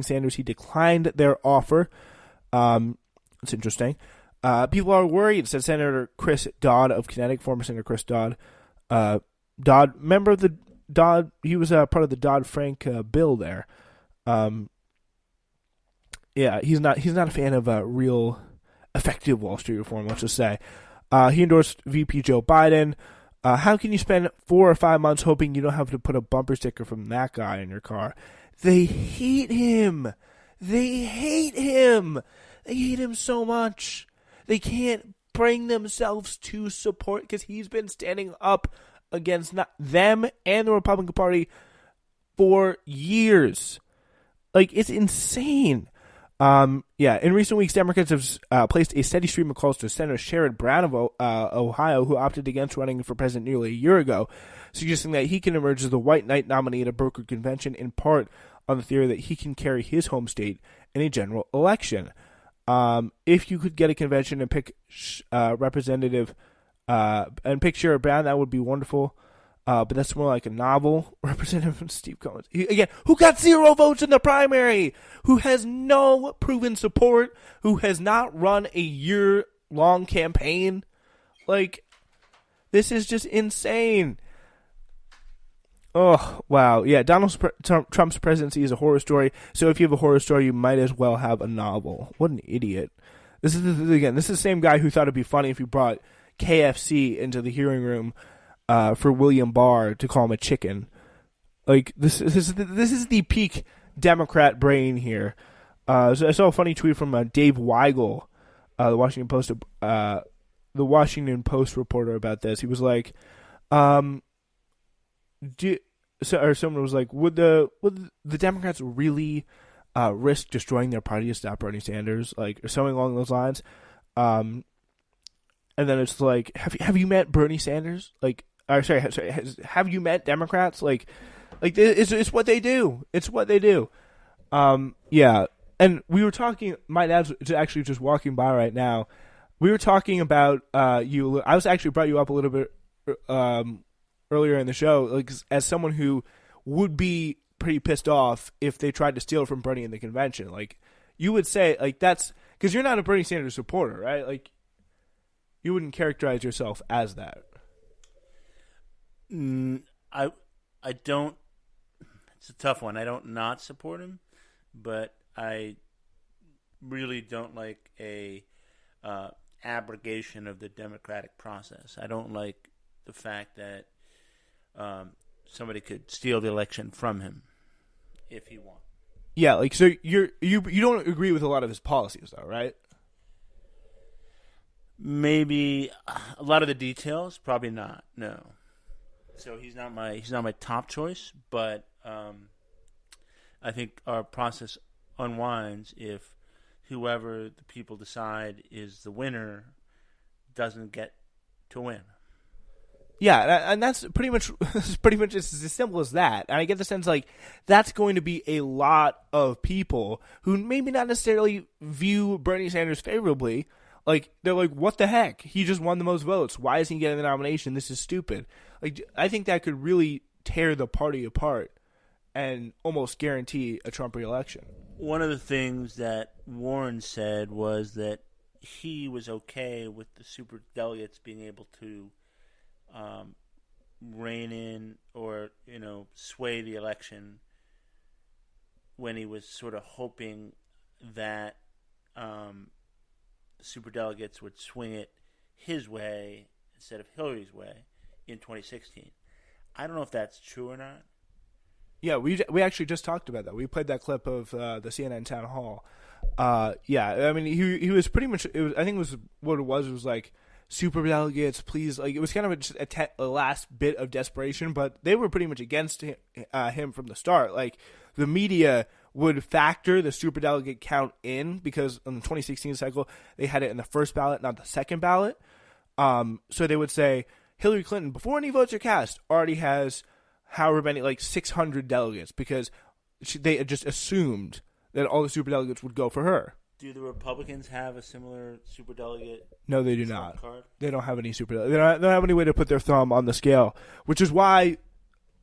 Sanders. He declined their offer. It's interesting. People are worried, said Senator Chris Dodd of Connecticut, former Senator Chris Dodd. Dodd, member of the Dodd, he was part of the Dodd-Frank bill there. Yeah, he's not a fan of real effective Wall Street reform, let's just say. He endorsed VP Joe Biden. How can you spend 4 or 5 months hoping you don't have to put a bumper sticker from that guy in your car? They hate him. They hate him. They hate him so much. They can't bring themselves to support, because he's been standing up against them and the Republican Party for years. Like, it's insane. In recent weeks, Democrats have placed a steady stream of calls to Senator Sherrod Brown of Ohio, who opted against running for president nearly a year ago, suggesting that he can emerge as the white knight nominee at a brokered convention, in part on the theory that he can carry his home state in a general election. If you could get a convention and pick Representative and pick Sherrod Brown, that would be wonderful. But that's more like a novel. Representative Steve Cohen, again, who got 0 votes in the primary, who has no proven support, who has not run a year-long campaign. Like, this is just insane. Oh, wow. Yeah, Donald Trump's presidency is a horror story. So if you have a horror story, you might as well have a novel. What an idiot. This is the same guy who thought it'd be funny if you brought KFC into the hearing room for William Barr to call him a chicken. Like, this is the peak Democrat brain here. So I saw a funny tweet from Dave Weigel, the Washington Post reporter, about this. He was like, someone was like, would the Democrats really risk destroying their party to stop Bernie Sanders, like, or something along those lines? And then it's like, have you met Bernie Sanders? Like, have you met Democrats? Like it's what they do. It's what they do. Yeah. And we were talking. My dad's actually just walking by right now. We were talking about you. I was actually brought you up a little bit earlier in the show, like, as someone who would be pretty pissed off if they tried to steal from Bernie in the convention. Like, you would say, like, that's because you're not a Bernie Sanders supporter, right? Like, you wouldn't characterize yourself as that. I don't. It's a tough one. I don't not support him, but I really don't like a abrogation of the democratic process. I don't like the fact that somebody could steal the election from him if he won. Yeah, like, so you don't agree with a lot of his policies, though, right? Maybe a lot of the details, probably not. No. So he's not my top choice, but I think our process unwinds if whoever the people decide is the winner doesn't get to win. Yeah, and that's pretty much just as simple as that. And I get the sense, like, that's going to be a lot of people who maybe not necessarily view Bernie Sanders favorably. Like, they're like, what the heck? He just won the most votes. Why is he getting the nomination? This is stupid. Like, I think that could really tear the party apart and almost guarantee a Trump re-election. One of the things that Warren said was that he was okay with the superdelegates being able to rein in or, sway the election, when he was sort of hoping that superdelegates would swing it his way instead of Hillary's way in 2016. I don't know if that's true or not. Yeah, we actually just talked about that. We played that clip of the CNN town hall. Yeah, I mean, he was pretty much. I think it was what it was. It was like, superdelegates, please. Like, it was kind of just a last bit of desperation, but they were pretty much against him from the start. Like, the media would factor the superdelegate count in because in the 2016 cycle they had it in the first ballot, not the second ballot. So they would say Hillary Clinton, before any votes are cast, already has however many, like 600 delegates, because they had just assumed that all the superdelegates would go for her. Do the Republicans have a similar superdelegate? No, they do not. Card? They don't have any superdelegates. They don't have any way to put their thumb on the scale, which is why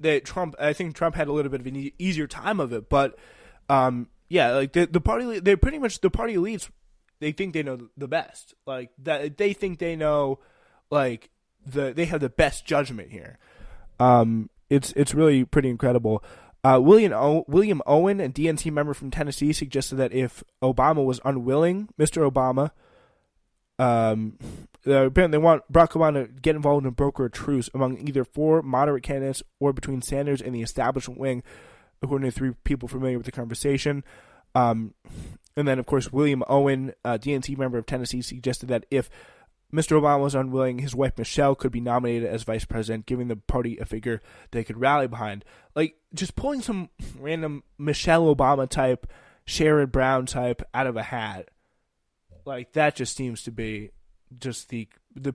I think Trump had a little bit of an easier time of it. But Yeah, like the party, they're pretty much the party elites. They think they know the best. Like that, they think they know, like they have the best judgment here. It's really pretty incredible. William Owen, a DNC member from Tennessee, suggested that if Obama was unwilling, Mr. Obama, apparently they want Barack Obama to get involved and broker a truce among either 4 moderate candidates or between Sanders and the establishment wing, according to 3 people familiar with the conversation. And then, of course, William Owen, a DNC member of Tennessee, suggested that if Mr. Obama was unwilling, his wife Michelle could be nominated as vice president, giving the party a figure they could rally behind. Like, just pulling some random Michelle Obama type, Sherrod Brown type out of a hat, like, that just seems to be just the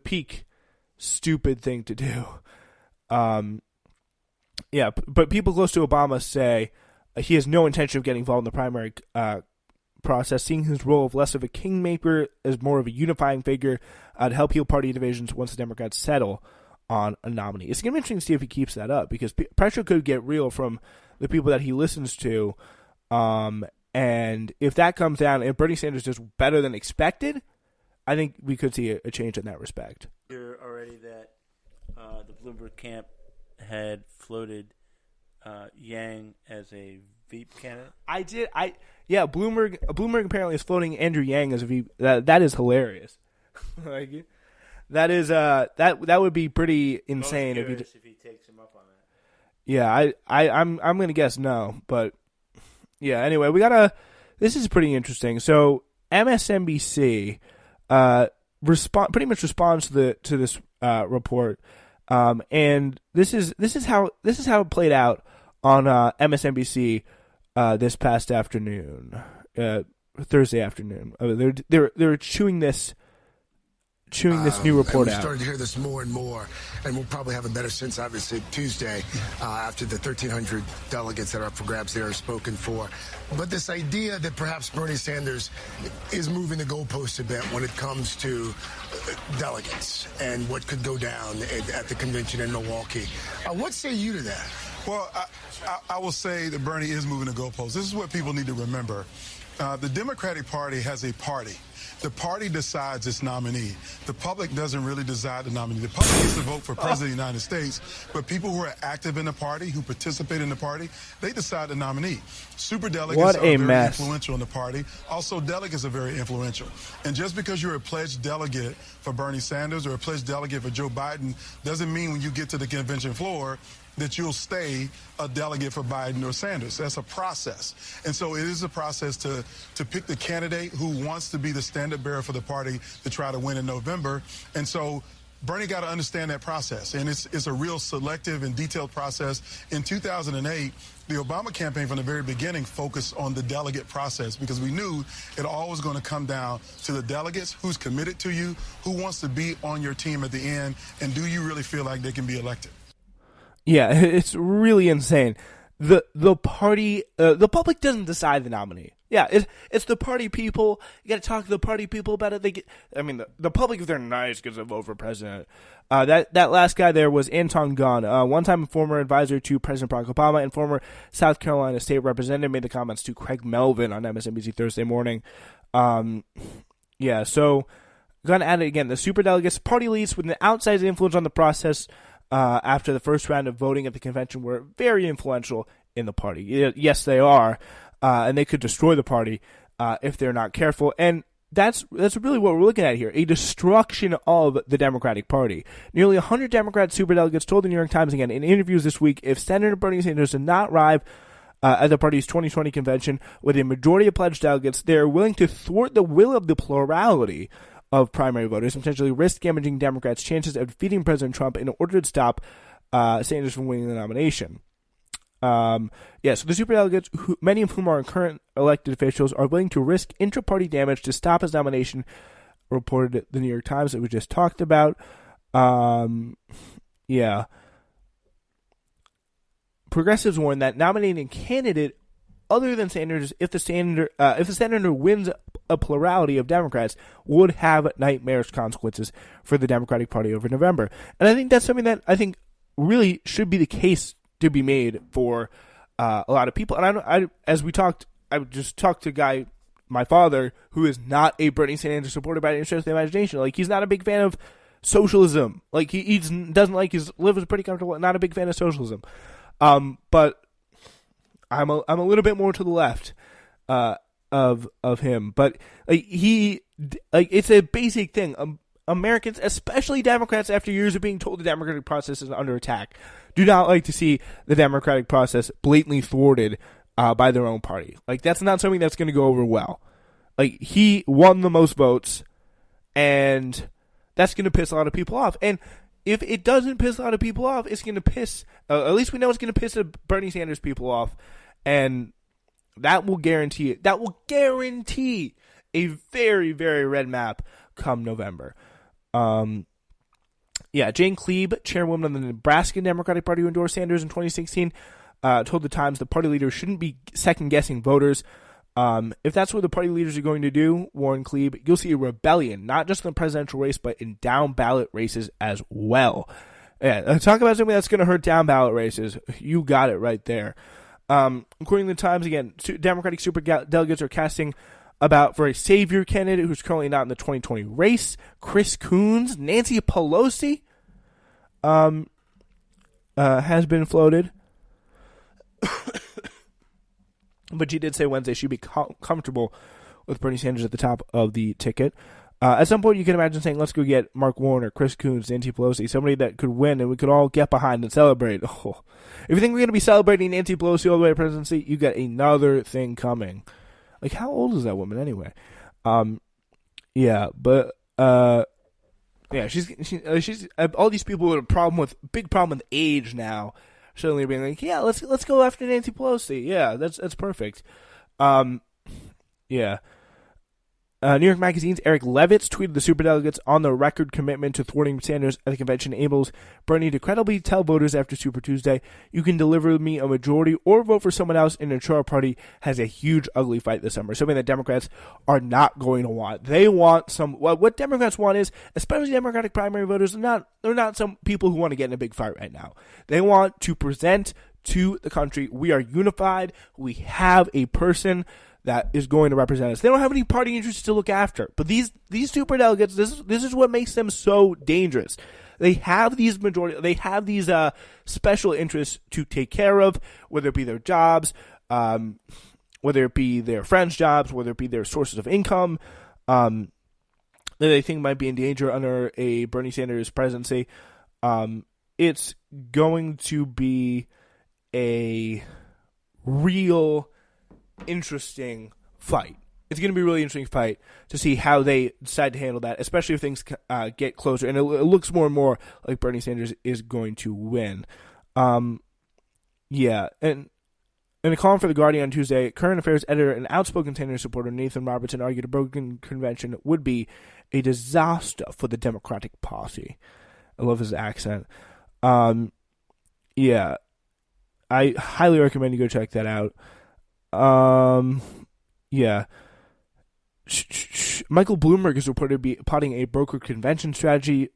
peak stupid thing to do. Yeah, but people close to Obama say he has no intention of getting involved in the primary process, seeing his role of less of a kingmaker as more of a unifying figure to help heal party divisions once the Democrats settle on a nominee. It's going to be interesting to see if he keeps that up, because pressure could get real from the people that he listens to. And if that comes down, if Bernie Sanders does better than expected, I think we could see a change in that respect. You're already that the Bloomberg camp had floated Yang as a VP candidate. I did. Yeah, Bloomberg apparently is floating Andrew Yang as a VP. That is hilarious. Like, that is that would be pretty insane if he takes him up on that. Yeah, I'm gonna guess no, but yeah. Anyway, this is pretty interesting. So MSNBC pretty much responds to this report, and this is how it played out on MSNBC this past afternoon, Thursday afternoon. They're chewing this new report out. We're starting to hear this more and more, and we'll probably have a better sense, obviously, Tuesday after the 1,300 delegates that are up for grabs there are spoken for. But this idea that perhaps Bernie Sanders is moving the goalposts a bit when it comes to delegates and what could go down at the convention in Milwaukee. What say you to that? Well, I will say that Bernie is moving the goalposts. This is what people need to remember. The Democratic Party has a party. The party decides its nominee. The public doesn't really decide the nominee. The public gets to vote for President of the United States, but people who are active in the party, who participate in the party, they decide the nominee. Superdelegates are very influential in the party. Also, delegates are very influential. And just because you're a pledged delegate for Bernie Sanders or a pledged delegate for Joe Biden doesn't mean when you get to the convention floor that you'll stay a delegate for Biden or Sanders. That's a process. And so it is a process to pick the candidate who wants to be the standard bearer for the party to try to win in November. And so Bernie got to understand that process. And it's a real selective and detailed process. In 2008, the Obama campaign from the very beginning focused on the delegate process because we knew it all was going to come down to the delegates, who's committed to you, who wants to be on your team at the end, and do you really feel like they can be elected? Yeah, it's really insane. The party, the public doesn't decide the nominee. Yeah, it's the party people. You got to talk to the party people about it. The public, if they're nice, gets a vote for president. That last guy there was Anton Gunn, one-time former advisor to President Barack Obama and former South Carolina state representative, made the comments to Craig Melvin on MSNBC Thursday morning. Yeah, so Gunn added again, the superdelegates, party elites with an outsized influence on the process after the first round of voting at the convention were very influential in the party. Yes, they are, and they could destroy the party if they're not careful. And that's really what we're looking at here, a destruction of the Democratic Party. Nearly 100 Democrat superdelegates told the New York Times again in interviews this week if Senator Bernie Sanders did not arrive at the party's 2020 convention with a majority of pledged delegates, they are willing to thwart the will of the plurality of primary voters and potentially risk damaging Democrats' chances of defeating President Trump in order to stop Sanders from winning the nomination. So the superdelegates, many of whom are current elected officials, are willing to risk intra-party damage to stop his nomination, reported the New York Times that we just talked about. Progressives warn that nominating a candidate other than Sanders, if the senator wins a plurality of Democrats, would have nightmarish consequences for the Democratic Party over November. And I think that's something that I think really should be the case to be made for a lot of people. And as we talked I would just talk to my father, who is not a Bernie Sanders supporter by any stretch of the imagination. Like, he's not a big fan of socialism. Like, he doesn't like his live is pretty comfortable. Not a big fan of socialism. But I'm a little bit more to the left of him. But it's a basic thing. Americans, especially Democrats, after years of being told the democratic process is under attack, do not like to see the democratic process blatantly thwarted by their own party. Like, that's not something that's going to go over well. Like, he won the most votes, and that's going to piss a lot of people off. And if it doesn't piss a lot of people off, it's going to piss, at least we know it's going to piss the Bernie Sanders people off, and that will guarantee a very, very red map come November. Jane Kleeb, chairwoman of the Nebraska Democratic Party who endorsed Sanders in 2016, told the Times the party leader shouldn't be second-guessing voters. If that's what the party leaders are going to do, Warren Kleeb, you'll see a rebellion, not just in the presidential race, but in down-ballot races as well. Yeah, talk about something that's going to hurt down-ballot races. You got it right there. According to the Times, again, Democratic superdelegates are casting about for a savior candidate who's currently not in the 2020 race, Chris Coons. Nancy Pelosi has been floated. But she did say Wednesday she'd be comfortable with Bernie Sanders at the top of the ticket. At some point, you can imagine saying, let's go get Mark Warner, Chris Coons, Nancy Pelosi, somebody that could win and we could all get behind and celebrate. Oh. If you think we're going to be celebrating Nancy Pelosi all the way to presidency, you got another thing coming. Like, how old is that woman anyway? She's all these people with a big problem with age now, suddenly being like, yeah, let's go after Nancy Pelosi. Yeah, that's perfect. New York Magazine's Eric Levitz tweeted the superdelegates on the record commitment to thwarting Sanders at the convention enables Bernie to credibly tell voters after Super Tuesday, you can deliver me a majority or vote for someone else and ensure our party has a huge ugly fight this summer, something that Democrats are not going to want. They want what Democrats want is, especially Democratic primary voters, they're not some people who want to get in a big fight right now. They want to present to the country, we are unified, we have a person that is going to represent us. They don't have any party interests to look after. But these superdelegates, this is what makes them so dangerous. They have these special interests to take care of, whether it be their jobs, whether it be their friends' jobs, whether it be their sources of income, that they think might be in danger under a Bernie Sanders presidency. It's going to be a real interesting fight. It's going to be a really interesting fight to see how they decide to handle that, especially if things get closer. And it looks more and more like Bernie Sanders is going to win. And in a column for The Guardian on Tuesday, current affairs editor and outspoken Sanders supporter Nathan Robertson argued a broken convention would be a disaster for the Democratic Party. I love his accent. I highly recommend you go check that out. Michael Bloomberg is reported to be plotting a brokered convention strategy,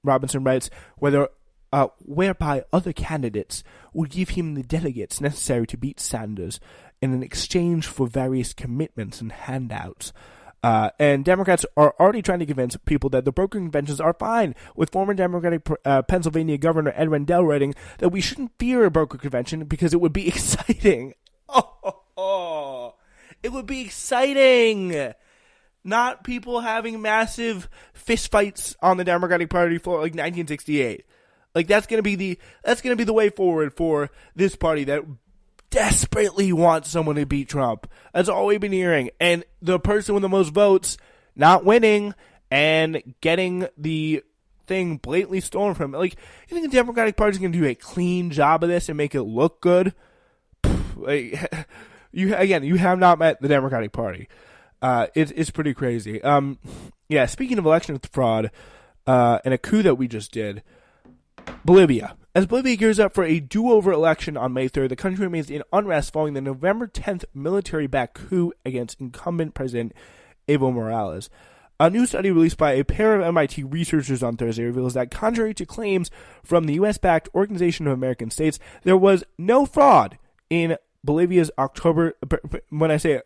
Robinson writes, whereby other candidates would give him the delegates necessary to beat Sanders in exchange for various commitments and handouts. And Democrats are already trying to convince people that the brokered conventions are fine, with former Democratic Pennsylvania Governor Ed Rendell writing that we shouldn't fear a brokered convention because it would be exciting. It would be exciting. Not people having massive fistfights on the Democratic Party floor like 1968. Like, that's gonna be the way forward for this party that desperately wants someone to beat Trump. That's all we've been hearing. And the person with the most votes not winning and getting the thing blatantly stolen from him. Like, you think the Democratic Party is gonna do a clean job of this and make it look good? You have not met the Democratic Party. It's pretty crazy. Speaking of election fraud, and a coup that we just did, Bolivia. As Bolivia gears up for a do-over election on May 3rd, the country remains in unrest following the November 10th military-backed coup against incumbent President Evo Morales. A new study released by a pair of MIT researchers on Thursday reveals that, contrary to claims from the U.S.-backed Organization of American States, there was no fraud in Bolivia's October. When I say